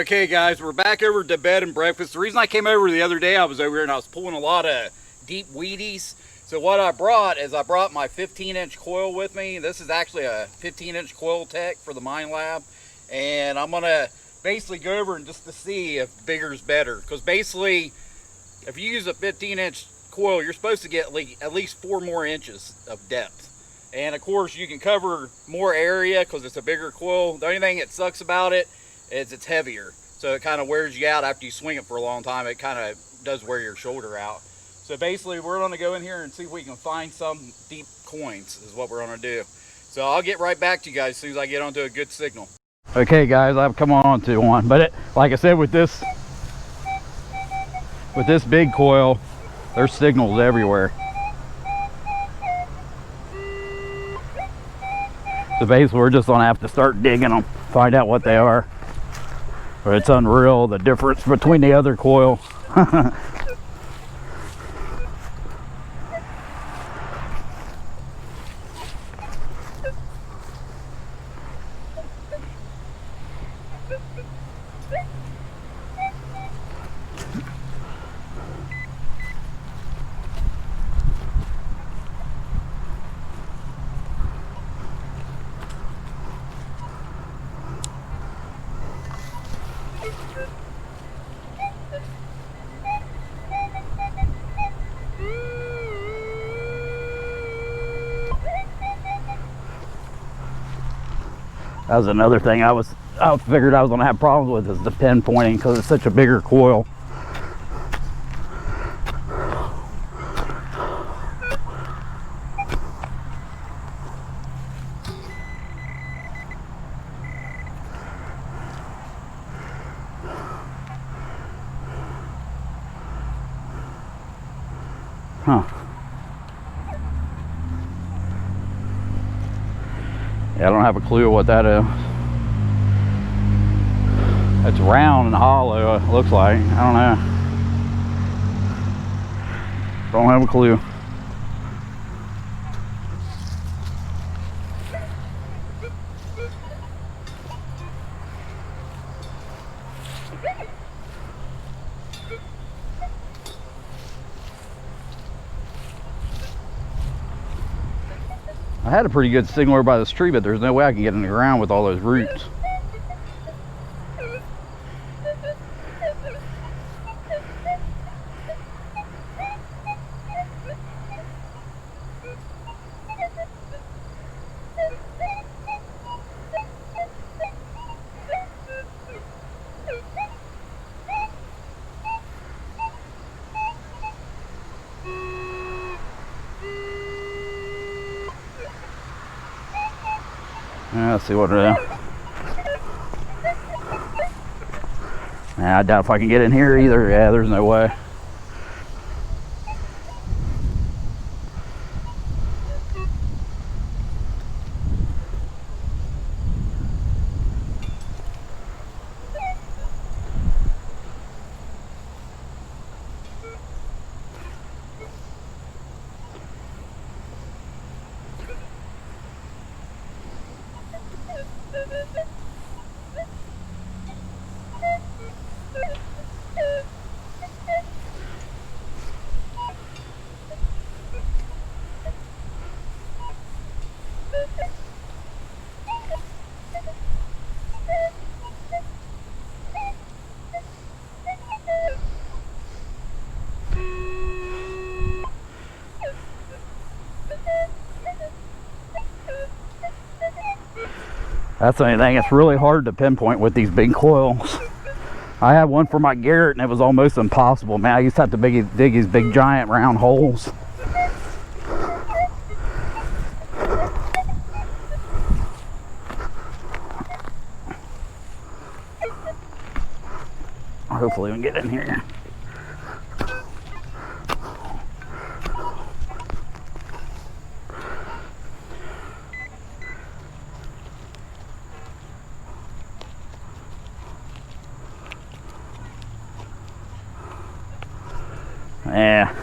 Okay guys, we're back over to bed and breakfast. The reason I came over the other day, I was over here and I was pulling a lot of deep weedies. So what I brought is I brought my 15-inch coil with me. This is actually a 15-inch coil tech for the minelab. And I'm gonna basically go over and just to see if bigger is better. Because basically, if you use a 15-inch coil, you're supposed to get at least 4 more inches of depth. And of course, you can cover more area because it's a bigger coil. The only thing that sucks about it is it's heavier, so it kind of wears you out after you swing it for a long time. It kind of does wear your shoulder out. So basically we're going to go in here and see if we can find some deep coins is what we're going to do. So I'll get right back to you guys as soon as I get onto a good signal. Okay guys, I've come on to one, but like I said, with this big coil, there's signals everywhere. So basically we're just going to have to start digging them, find out what they are. But it's unreal the difference between the other coil. That was another thing I figured I was going to have problems with, is the pinpointing, because it's such a bigger coil. Huh. Yeah, I don't have a clue what that is. It's round and hollow, it looks like. I don't know. Don't have a clue. I had a pretty good signal by this tree, but there's no way I can get in the ground with all those roots. Yeah, let's see what it is. Yeah, I doubt if I can get in here either. Yeah, there's no way. That's the only thing. It's really hard to pinpoint with these big coils. I had one for my Garrett and it was almost impossible, man. I used to have to dig these big giant round holes. Hopefully we can get in here. Yeah,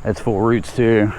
it's full roots too.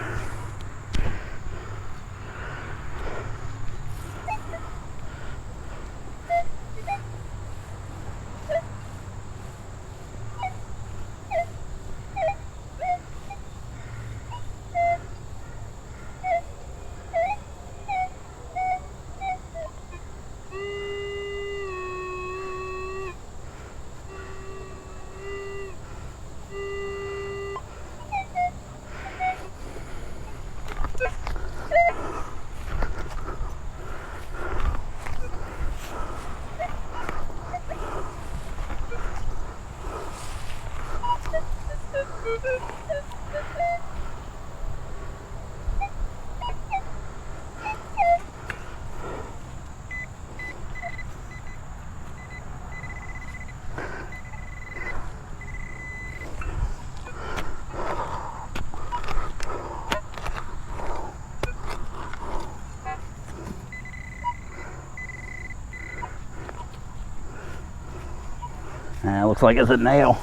Looks like it's a nail.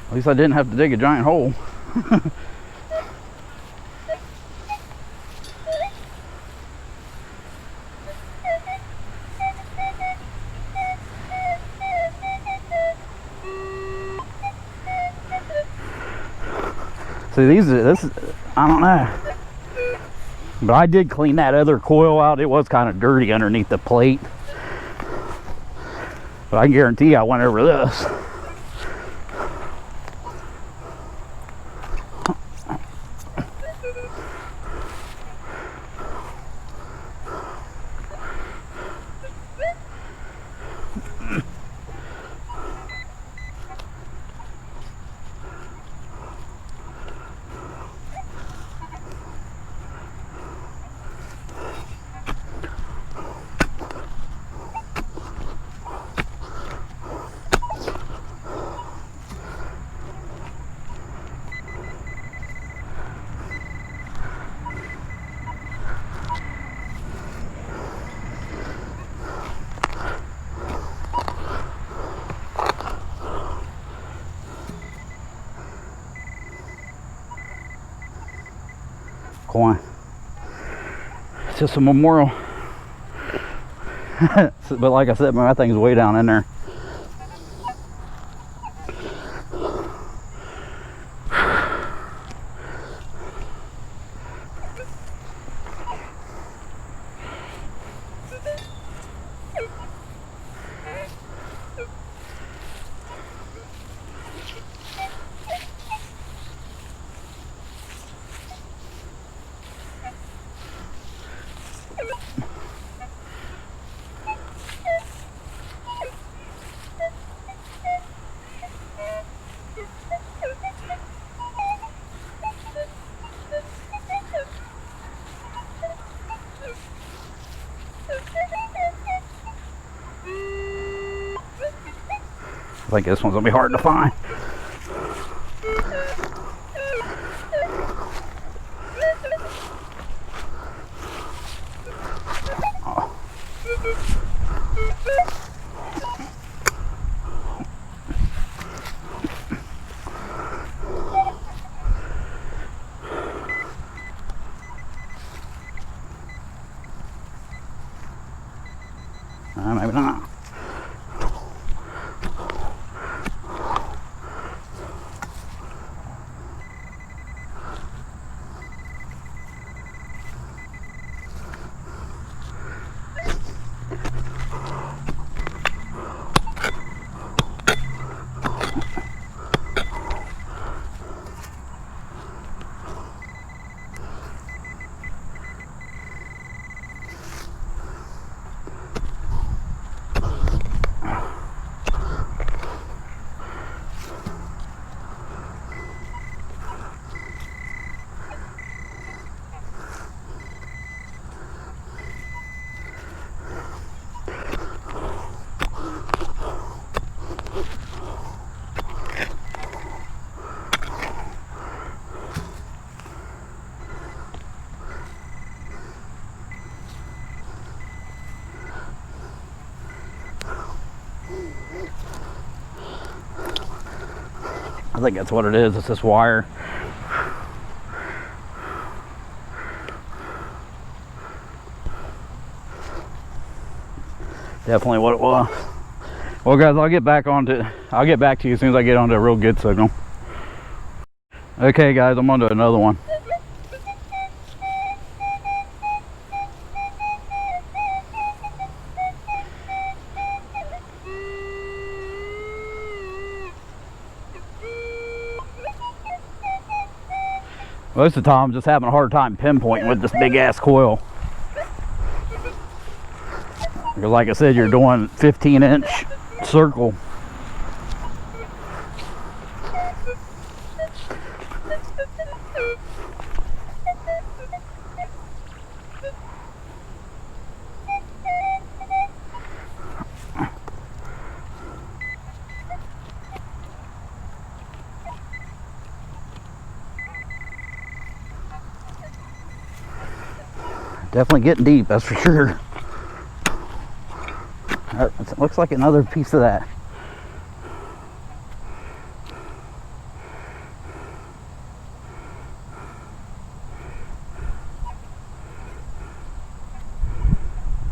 At least I didn't have to dig a giant hole. See, this I don't know. But I did clean that other coil out. It was kind of dirty underneath the plate. But I can guarantee I went over this. Coin. It's just a memorial. But like I said, man, that thing's way down in there. I think this one's gonna be hard to find. Oh. Maybe not. I think that's what it is. It's this wire. Definitely what it was. Well, guys, I'll get back to you as soon as I get onto a real good signal. Okay, guys, I'm onto another one. Most of the time, I'm just having a hard time pinpointing with this big ass coil. Because like I said, you're doing 15-inch circle. Definitely getting deep, that's for sure. It looks like another piece of that.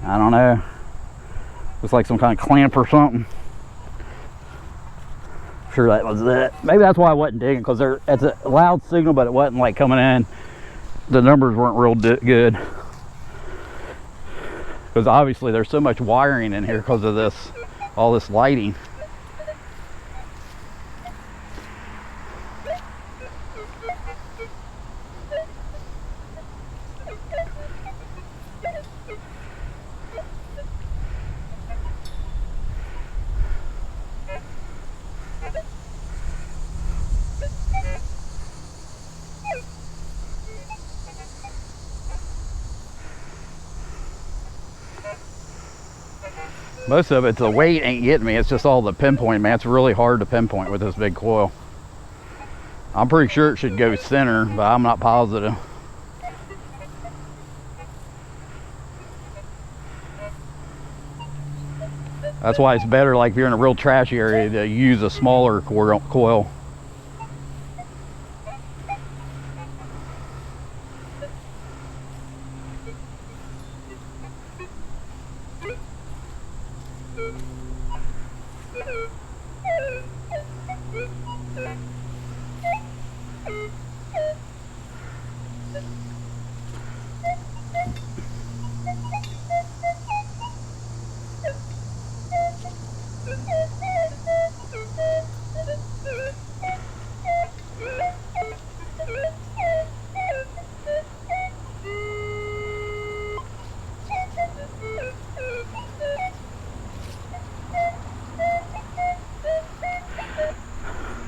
I don't know. Looks like some kind of clamp or something. I'm sure that was it. Maybe that's why I wasn't digging, because it's a loud signal, but it wasn't like coming in. The numbers weren't real good. Because obviously there's so much wiring in here because of this, all this lighting. Most of it, the weight ain't getting me. It's just all the pinpoint, man. It's really hard to pinpoint with this big coil. I'm pretty sure it should go center, but I'm not positive. That's why it's better, like if you're in a real trashy area, to use a smaller coil.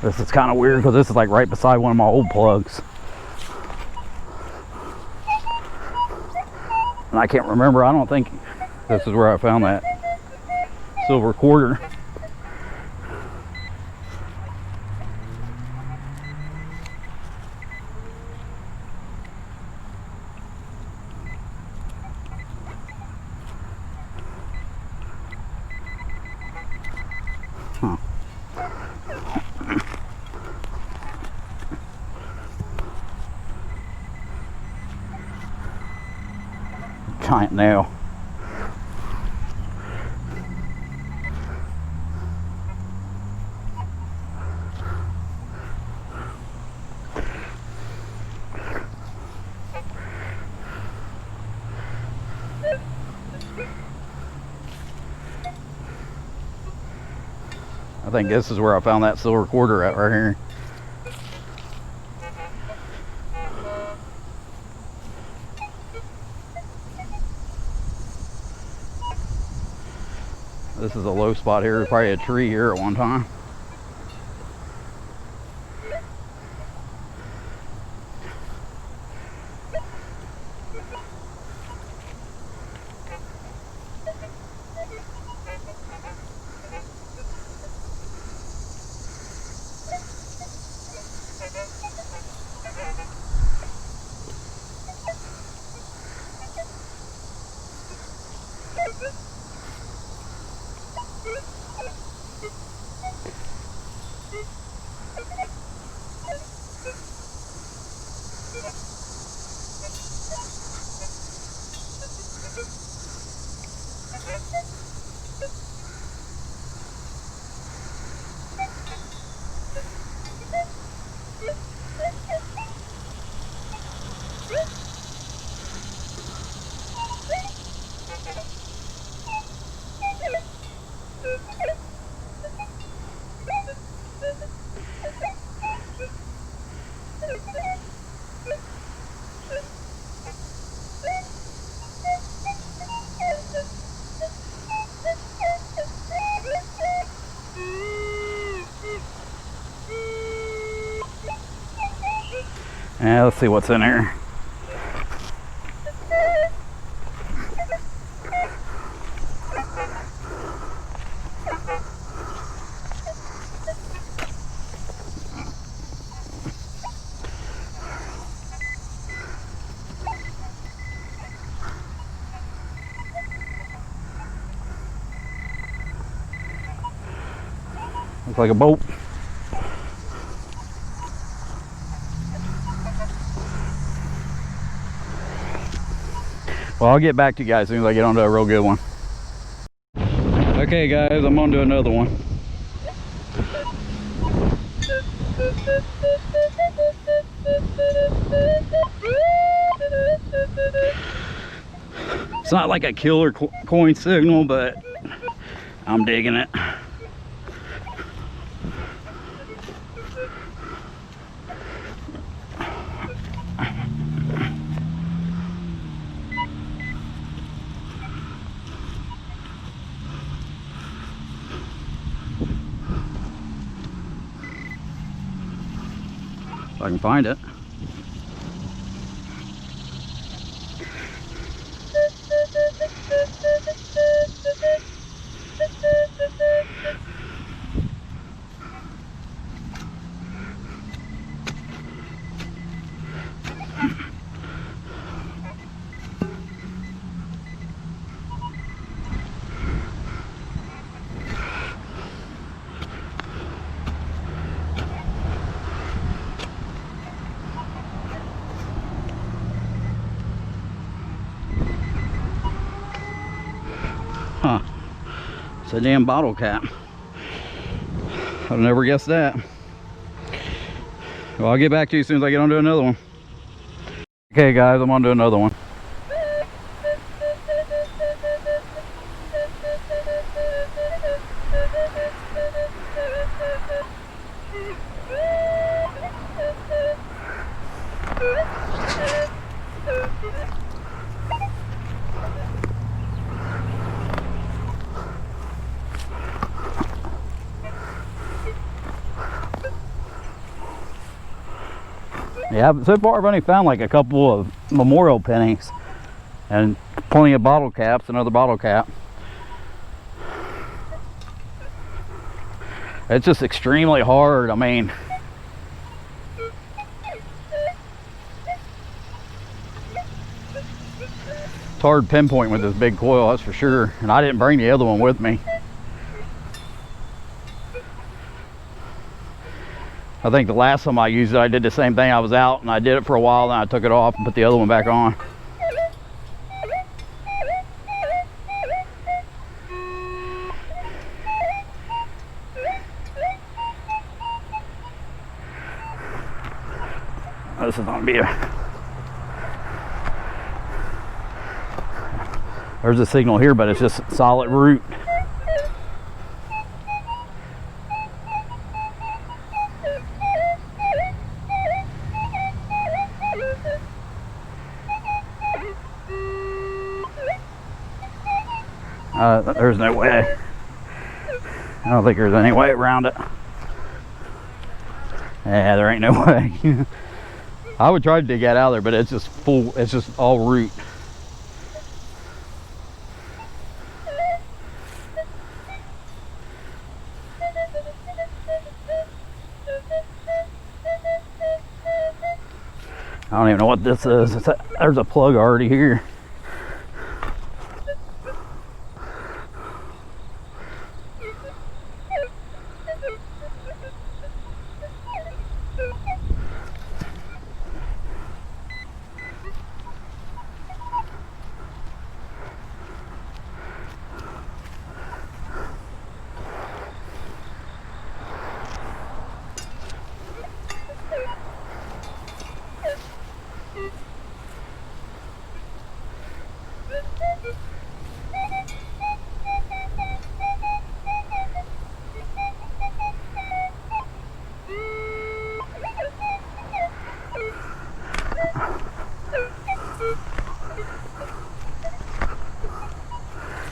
This is kind of weird because this is like right beside one of my old plugs. And I can't remember, I don't think this is where I found that silver quarter. Huh. Giant nail. I think this is where I found that silver quarter at right here. This is a low spot here. There's probably a tree here at one time. Yeah, let's see what's in here. Looks like a bolt. Well, I'll get back to you guys as soon as I get onto a real good one. Okay guys, I'm on to another one. It's not like a killer coin signal, but I'm digging it. If I can find it. Huh. It's a damn bottle cap. I'd never guessed that. Well, I'll get back to you as soon as I get onto another one. Okay guys, I'm onto another one. Yeah, so far I've only found like a couple of memorial pennies and plenty of bottle caps, another bottle cap. It's just extremely hard. I mean, it's hard to pinpoint with this big coil, that's for sure. And I didn't bring the other one with me. I think the last time I used it, I did the same thing. I was out and I did it for a while, then I took it off and put the other one back on. This is gonna be a... There's a signal here, but it's just solid root. There's no way. I don't think there's any way around it. Yeah, there ain't no way. I would try to dig that out of there, but it's just full. It's just all root. I don't even know what this is. There's a plug already here.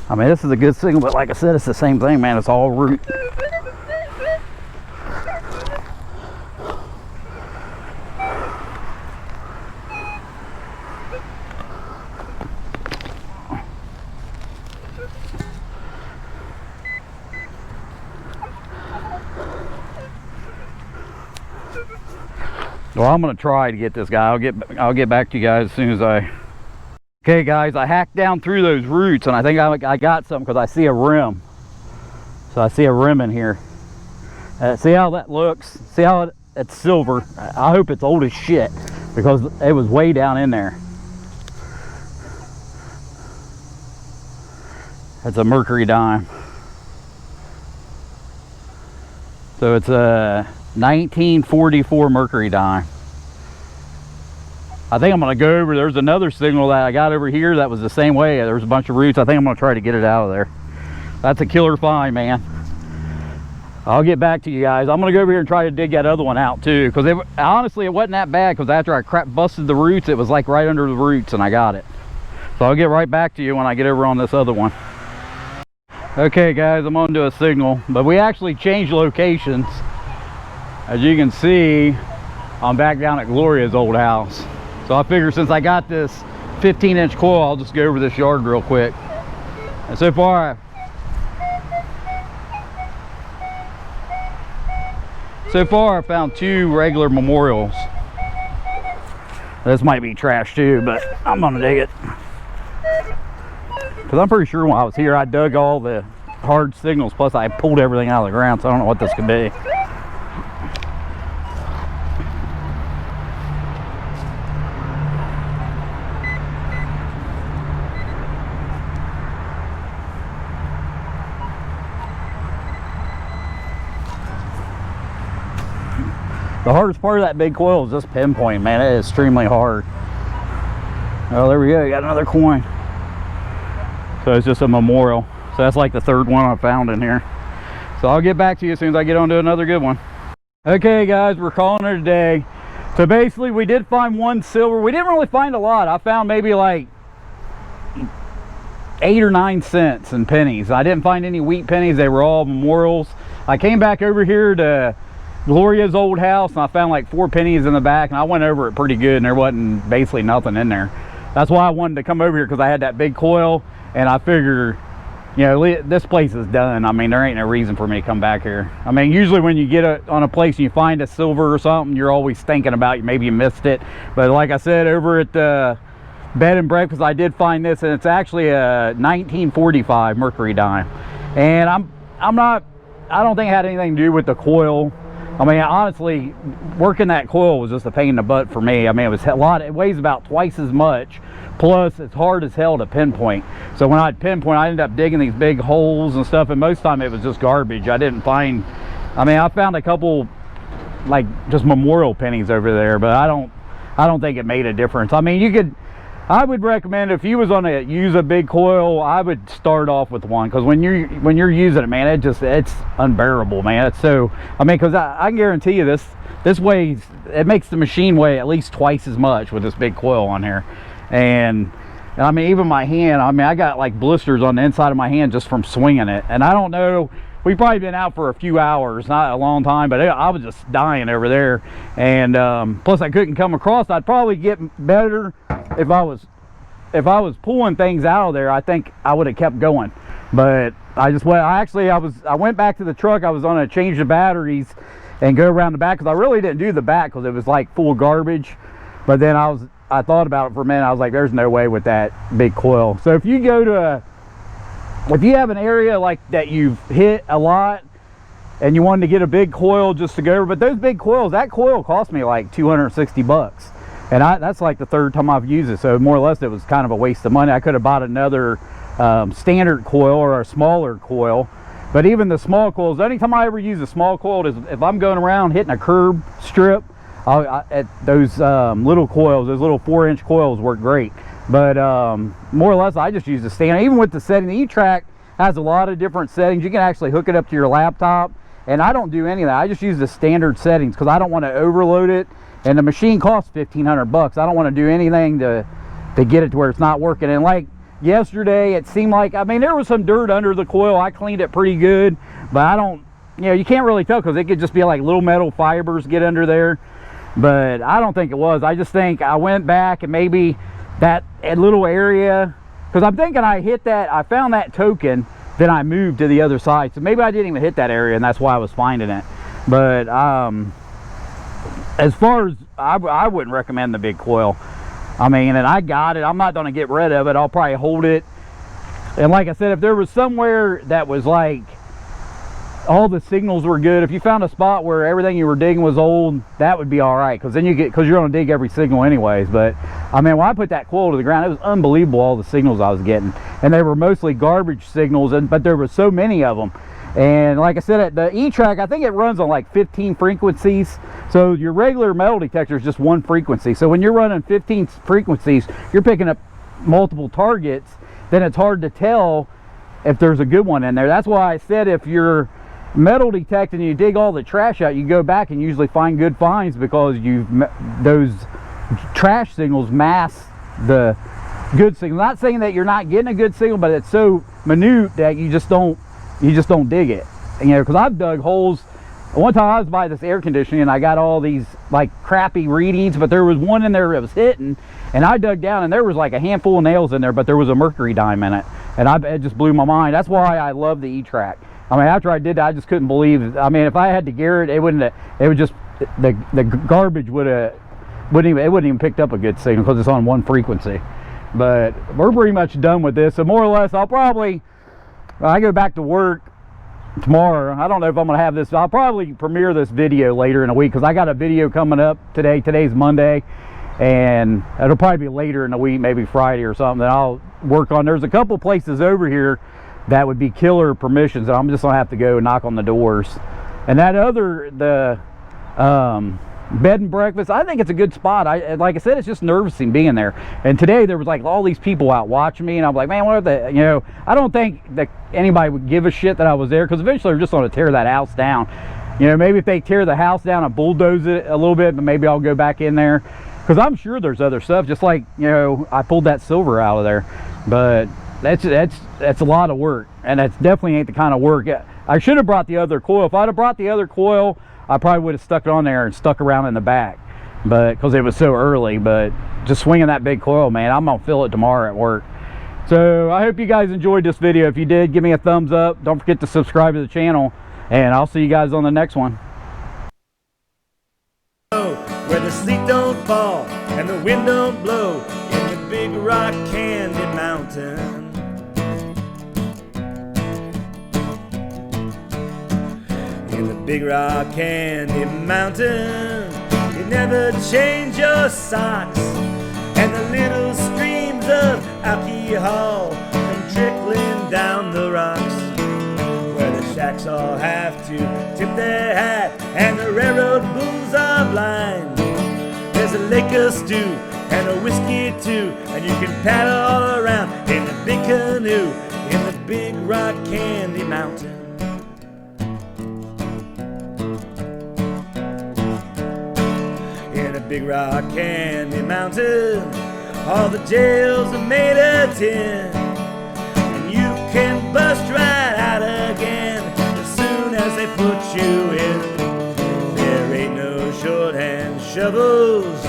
I mean, this is a good signal, but like I said, it's the same thing, man. It's all root. Well, I'm gonna try to get this guy. I'll get back to you guys as soon as I... Okay guys, I hacked down through those roots and I think I got something because I see a rim. So I see a rim in here. See how that looks? See how it's silver? I hope it's old as shit because it was way down in there. It's a mercury dime. So it's a 1944 mercury dime. I think I'm gonna go over, there's another signal that I got over here that was the same way. There's a bunch of roots. I think I'm gonna try to get it out of there. That's a killer find, man. I'll get back to you guys. I'm gonna go over here and try to dig that other one out too, because honestly it wasn't that bad, because after I busted the roots, it was like right under the roots and I got it. So I'll get right back to you when I get over on this other one. Okay guys, I'm on to a signal, but we actually changed locations. As you can see, I'm back down at Gloria's old house. So I figure since I got this 15-inch coil, I'll just go over this yard real quick. And so far I found 2 regular memorials. This might be trash too, but I'm gonna dig it. Because I'm pretty sure when I was here, I dug all the hard signals, plus I pulled everything out of the ground, so I don't know what this could be. The hardest part of that big coil is just pinpoint, man. It is extremely hard. Oh, there we go. You got another coin. So it's just a memorial. So that's like the 3rd one I found in here. So I'll get back to you as soon as I get on to another good one. Okay guys, we're calling it a day. So basically we did find 1 silver. We didn't really find a lot. I found maybe like 8 or 9 cents in pennies. I didn't find any wheat pennies. They were all memorials. I came back over here to Gloria's old house and I found like 4 pennies in the back, and I went over it pretty good and there wasn't basically nothing in there. That's why I wanted to come over here, because I had that big coil and I figure, you know, this place is done. I mean, there ain't no reason for me to come back here. I mean, usually when you get on a place and you find a silver or something, you're always thinking about maybe you missed it. But like I said, over at the bed and breakfast, I did find this, and it's actually a 1945 mercury dime. And I don't think it had anything to do with the coil. I mean, honestly, working that coil was just a pain in the butt for me. I mean, it was a lot. It weighs about twice as much. Plus, it's hard as hell to pinpoint. So when I'd pinpoint, I ended up digging these big holes and stuff, and most of the time it was just garbage. I didn't find, I mean, I found a couple, like, just memorial pennies over there, but I don't think it made a difference. I mean, I would recommend, if you was on to use a big coil, I would start off with one, because when you're using it, man, it's unbearable, man. It's so, I mean, because I can guarantee you this weighs, it makes the machine weigh at least twice as much with this big coil on here. And I mean, even my hand, I mean, I got like blisters on the inside of my hand just from swinging it. And I don't know, we've probably been out for a few hours, not a long time, but I was just dying over there. And plus I couldn't come across. I'd probably get better if I was pulling things out of there. I think I would have kept going, but I went back to the truck. I was on to change the batteries and go around the back, because I really didn't do the back because it was like full of garbage. But then I thought about it for a minute. I was like, there's no way with that big coil. So if you if you have an area like that you've hit a lot and you wanted to get a big coil just to go over, but those big coils, that coil cost me like 260 bucks. And that's like the 3rd time I've used it. So more or less it was kind of a waste of money. I could have bought another standard coil or a smaller coil. But even the small coils, the only time I ever use a small coil is if I'm going around hitting a curb strip. Those little coils, those little 4-inch coils work great. But more or less I just use the standard. Even with the setting, the E-Track has a lot of different settings. You can actually hook it up to your laptop, and I don't do any of that. I just use the standard settings because I don't want to overload it, and the machine costs 1,500 bucks. I don't want to do anything to get it to where it's not working. And like yesterday, it seemed like, I mean, there was some dirt under the coil. I cleaned it pretty good, but I don't, you know, you can't really tell because it could just be like little metal fibers get under there. But I don't think it was. I just think I went back and maybe that little area, because I'm thinking I hit that, I found that token, then I moved to the other side. So maybe I didn't even hit that area, and that's why I was finding it. But as far as, I wouldn't recommend the big coil. I mean, and I got it. I'm not going to get rid of it. I'll probably hold it. And like I said, if there was somewhere that was like all the signals were good. If you found a spot where everything you were digging was old, that would be all right, because then you're going to dig every signal anyways. But I mean, when I put that coil to the ground, it was unbelievable all the signals I was getting, and they were mostly garbage signals, but there were so many of them. And like I said, at the E-Track, I think it runs on like 15 frequencies. So your regular metal detector is just one frequency. So when you're running 15 frequencies, you're picking up multiple targets, then it's hard to tell if there's a good one in there. That's why I said if you're metal detecting and you dig all the trash out, you go back and usually find good finds, because those trash signals mask the good signal. Not saying that you're not getting a good signal, but it's so minute that you just don't dig it. You know, because I've dug holes. One time I was by this air conditioning and I got all these like crappy readings, but there was one in there that was hitting, and I dug down and there was like a handful of nails in there, but there was a mercury dime in it, and it just blew my mind. That's why I love the E-Track. I mean, after I did that, I just couldn't believe it. I mean, if I had to gear it, it would just, the garbage wouldn't even picked up a good signal, because it's on one frequency. But we're pretty much done with this, so more or less when I go back to work tomorrow, I don't know if I'm gonna have this. I'll probably premiere this video later in the week, because I got a video coming up today. Today's Monday, and it'll probably be later in the week, maybe Friday or something, that I'll work on. There's a couple places over here that would be killer permissions, and I'm just gonna have to go and knock on the doors. And that the bed and breakfast, I think it's a good spot. Like I said, it's just nervousing being there. And today there was like all these people out watching me, and I'm like, man, what are they, you know, I don't think that anybody would give a shit that I was there, because eventually they're just going to tear that house down. You know, maybe if they tear the house down and bulldoze it a little bit, but maybe I'll go back in there, because I'm sure there's other stuff, just like, you know, I pulled that silver out of there. But that's a lot of work, and that's definitely ain't the kind of work. I should have brought the other coil. If I'd have brought the other coil, I probably would have stuck it on there and stuck around in the back, but because it was so early. But just swinging that big coil, man, I'm gonna feel it tomorrow at work. So I hope you guys enjoyed this video. If you did, give me a thumbs up. Don't forget to subscribe to the channel, and I'll see you guys on the next one. Where the sleet don't fall and the wind don't blow, in the big rock candy mountain. In the big rock candy mountain, you never change your socks, and the little streams of alcohol come trickling down the rocks, where the shacks all have to tip their hat and the railroad booms are blind. There's a lake of stew and a whiskey too, and you can paddle all around in a big canoe in the big rock candy mountain. In a big rock candy mountain, all the jails are made of tin, and you can bust right out again as soon as they put you in. There ain't no shorthand shovels,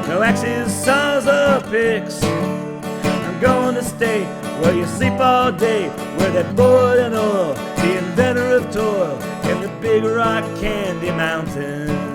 no axes, saws, or picks. I'm going to stay where you sleep all day, where that boy and oil, the inventor of toil, in the big rock candy mountain.